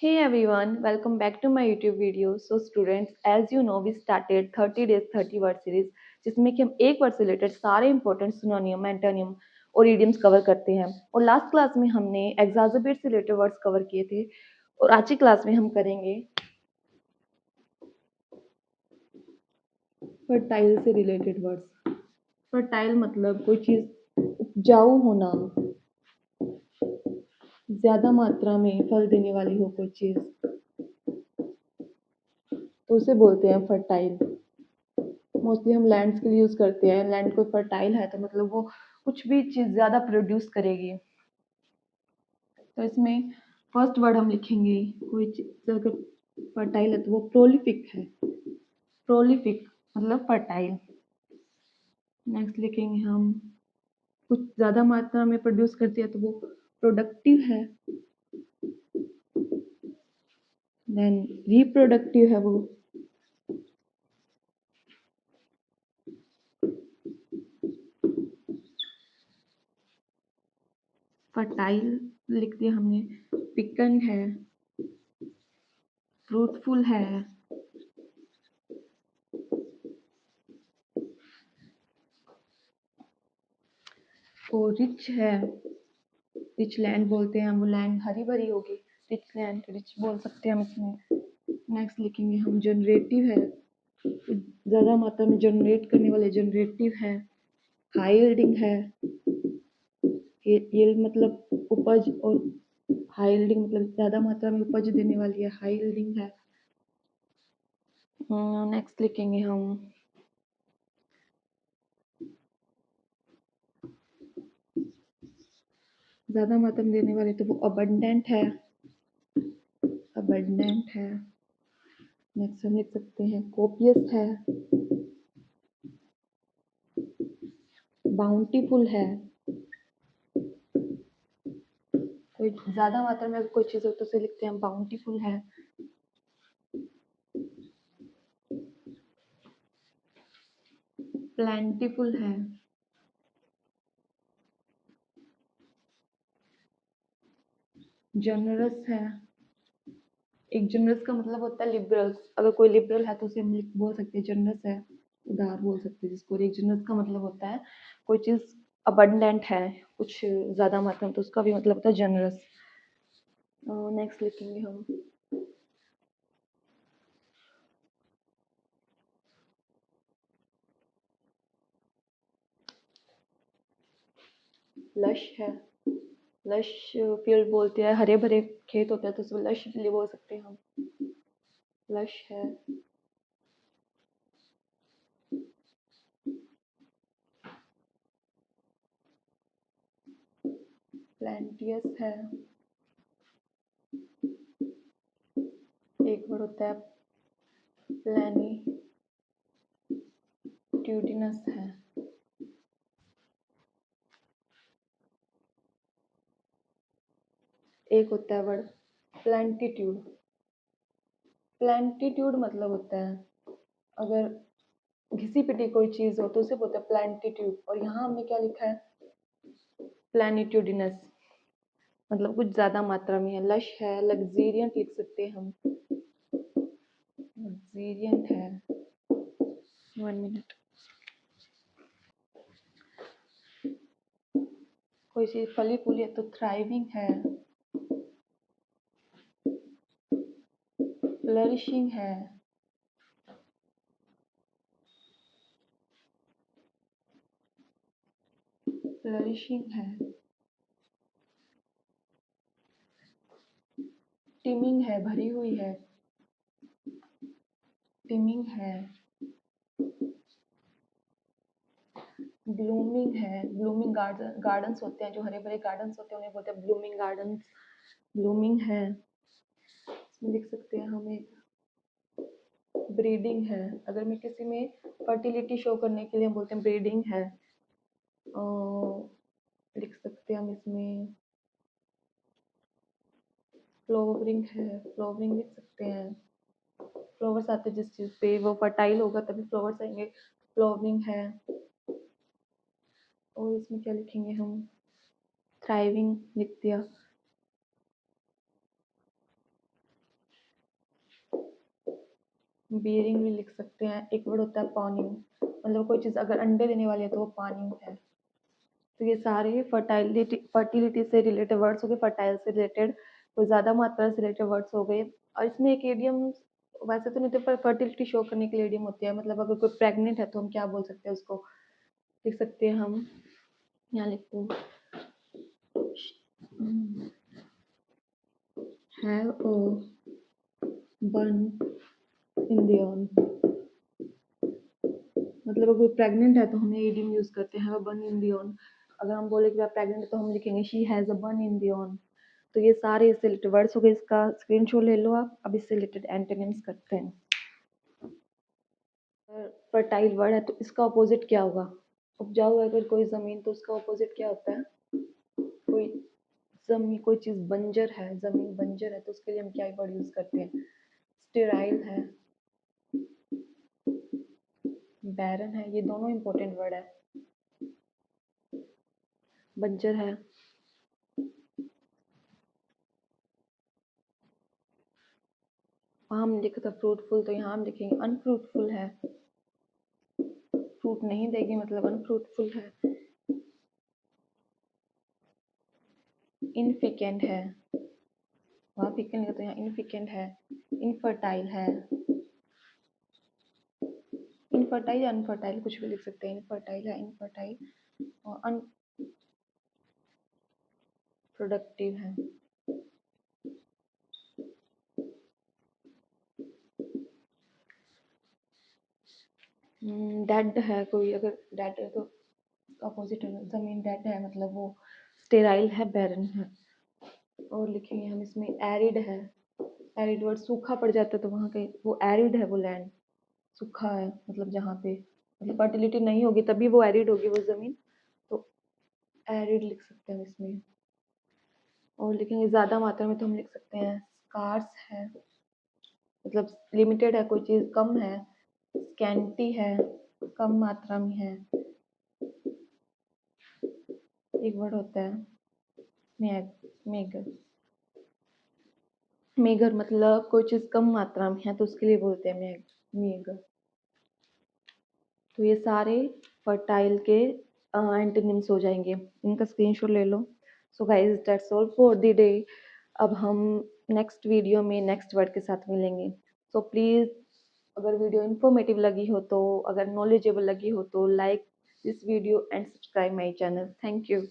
Hey everyone, welcome back to my YouTube video. So students, as you know, we started 30 days 30 word series जिसमें कि हम एक word से related सारे important सिनोनियम, antonym और idioms cover करते हैं। और लास्ट क्लास में हमने एग्जाजर्बेट से रिलेटेड वर्ड्स कवर किए थे और आज की क्लास में हम करेंगे फर्टाइल से रिलेटेड वर्ड्स। फर्टाइल मतलब कोई चीज़ उपजाऊ होना, ज़्यादा मात्रा में फल देने वाली हो कोई चीज़, तो उसे बोलते हैं फर्टाइल। मोस्टली हम लैंड्स के लिए यूज करते हैं। लैंड कोई फर्टाइल है तो मतलब वो कुछ भी चीज ज्यादा प्रोड्यूस करेगी। तो इसमें फर्स्ट वर्ड हम लिखेंगे, कोई चीज अगर फर्टाइल है तो वो प्रोलिफिक है। प्रोलिफिक मतलब फर्टाइल। नेक्स्ट लिखेंगे हम, कुछ ज्यादा मात्रा में प्रोड्यूस करती है तो वो प्रोडक्टिव है। देन रिप्रोडक्टिव है वो। फर्टाइल लिख दिया हमने। पिकन है, फ्रूटफुल है, और रिच है। रिच लैंड बोलते हैं हम, वो लैंड हरी भरी होगी। रिच लैंड, रिच बोल सकते हैं हम इसमें। नेक्स्ट लिखेंगे हम, जनरेटिव है, ज़्यादा मात्रा में जनरेट करने वाले, जनरेटिव है। हाई यील्डिंग है, यील्ड मतलब उपज, और हाई यील्डिंग मतलब ज़्यादा मात्रा में उपज देने वाली है, हाई यील्डिंग है। नेक्स्ट लिखेंगे हम, ज़्यादा मात्रा में देने वाले तो वो अबंडेंट है। अबंडेंट है। नेक्स्ट हम लिख सकते हैं कोपियस है, बाउंटीफुल है। कोई ज़्यादा मात्रा में अगर कोई चीज़ हो तो उसे लिखते हैं बाउंटीफुल है। प्लेंटीफुल है। जनरस है। एक जनरस का मतलब होता है लिबरल। अगर कोई लिबरल है तो उसे हम बोल सकते हैं जनरस है, उदार बोल सकते हैं जिसको। एक जनरस का मतलब होता है कोई चीज़ अबंडेंट है, कुछ ज़्यादा मात्रा में, तो उसका भी मतलब होता है जनरस। नेक्स्ट लिखेंगे हम, लश है। लश फील्ड बोलते हैं, हरे भरे खेत होते हैं तो उसको लश लिए बोल सकते हैं हम। लश है। प्लेंटियस है। एक वर्ड होता है प्लेनिट्यूडिनस है। एक होता है वर्ड प्लेंटीट्यूड। प्लेंटीट्यूड मतलब होता है अगर घिसी पिटी कोई चीज हो तो उसे बोलते हैं प्लेंटीट्यूड। और यहाँ हमने क्या लिखा है, प्लेनिट्यूडिनस, मतलब कुछ ज्यादा मात्रा में है। लश है, लग्जीरियंट लिख सकते हैं हम। लग्जीरियंट है। 1 मिनट। कोई चीज फली फूली है तो थ्राइविंग है। फ्लरिशिंग है। फ्लरिशिंग है। टिमिंग है, भरी हुई है। टिमिंग है। ब्लूमिंग है। ब्लूमिंग गार्डन्स होते हैं, जो हरे भरे गार्डन्स होते हैं उन्हें बोलते हैं ब्लूमिंग गार्डन्स। ब्लूमिंग है। इसमें लिख सकते हैं हम एक, ब्रीडिंग है। अगर मैं किसी में फर्टिलिटी शो करने के लिए हम बोलते हैं ब्रीडिंग है। लिख सकते हैं हम इसमें फ्लोवरिंग है। फ्लोवरिंग लिख सकते हैं। फ्लावर्स आते हैं जिस चीज़ पे वो फर्टाइल होगा तभी फ्लावर्स आएंगे। फ्लोवरिंग है। और इसमें क्या लिखेंगे हम, थ्राइविंग लिख दिया। बियरिंग भी लिख सकते हैं। एक वर्ड होता है पॉनिंग, मतलब कोई चीज़ अगर अंडे देने वाली है तो वो पॉनिंग है। तो ये सारे फर्टिलिटी से रिलेटेड वर्ड्स हो गए, फर्टाइल से रिलेटेड, कोई ज़्यादा मात्रा से रिलेटेड वर्ड्स हो गए। और इसमें एक इडियम वैसे तो नहीं थे, पर फर्टिलिटी शो करने के लिए इडियम होती है। मतलब अगर कोई प्रेग्नेंट है तो हम क्या बोल सकते हैं उसको, लिख सकते हैं हम, यहाँ लिखो हैव अ बन इन द ऑन। मतलब अगर प्रेग्नेंट है तो हम ये इडियम यूज करते हैं, हैव अ बन इन द ऑन। अगर हम बोले कि आप प्रेग्नेंट है तो हम लिखेंगे शी हैज अ बन इन द ऑन। तो ये सारे इससे रिलेटेड वर्ड्स हो गए, इसका स्क्रीनशॉट ले लो आप। अब इससे रिलेटेड एंटोनिम्स करते हैं। फर्टाइल वर्ड है तो इसका अपोजिट क्या होगा? उपजाऊ है अगर कोई जमीन तो उसका अपोजिट क्या होता है? कोई जमीन, कोई चीज बंजर है, जमीन बंजर है तो उसके लिए हम क्या वर्ड यूज करते हैं? स्टेराइल है, बैरन है, ये दोनों इंपॉर्टेंट वर्ड है। बंजर है, वहाँ हम लिखा था फ्रूटफुल, तो यहाँ हम लिखेंगे अनफ्रूटफुल है। फ्रूट नहीं देगी मतलब अनफ्रूटफुल है। इनफिकेंट है, वहाँ फिकेंट लिखा तो यहाँ इनफिकेंट है। इनफर्टाइल है, इनफर्टाइल या अनफर्टाइल कुछ भी लिख सकते हैं। इनफर्टाइल है, इनफर्टाइल। और अनप्रोडक्टिव है। डेड है, कोई अगर डेड है तो अपोजिट है, जमीन डेड है मतलब वो स्टेराइल है, बैरन है। और लिखेंगे हम इसमें एरिड है। एरिड वर्ड सूखा पड़ जाता है तो वहाँ कहीं वो एरिड है, वो लैंड सूखा है, मतलब जहाँ पे मतलब फर्टिलिटी नहीं होगी तभी वो एरिड होगी वो जमीन, तो एरिड लिख सकते हैं इसमें। और लिखेंगे ज़्यादा मात्रा में तो हम लिख सकते हैं स्कार्स है, मतलब लिमिटेड है, कोई चीज़ कम है। स्कैंटी है, कम मात्रा में है। एक वर्ड होता है मेगर। मेगर मतलब कोई चीज़ कम मात्रा में है तो उसके लिए बोलते हैं मेगर। तो ये सारे फर्टाइल के एंटोनिम्स हो जाएंगे, इनका स्क्रीनशॉट ले लो। So guys that's all for the day. अब हम नेक्स्ट वीडियो में नेक्स्ट वर्ड के साथ मिलेंगे। सो प्लीज़, अगर वीडियो इन्फॉर्मेटिव लगी हो तो, अगर नॉलेजेबल लगी हो तो like this video and subscribe my channel. Thank you.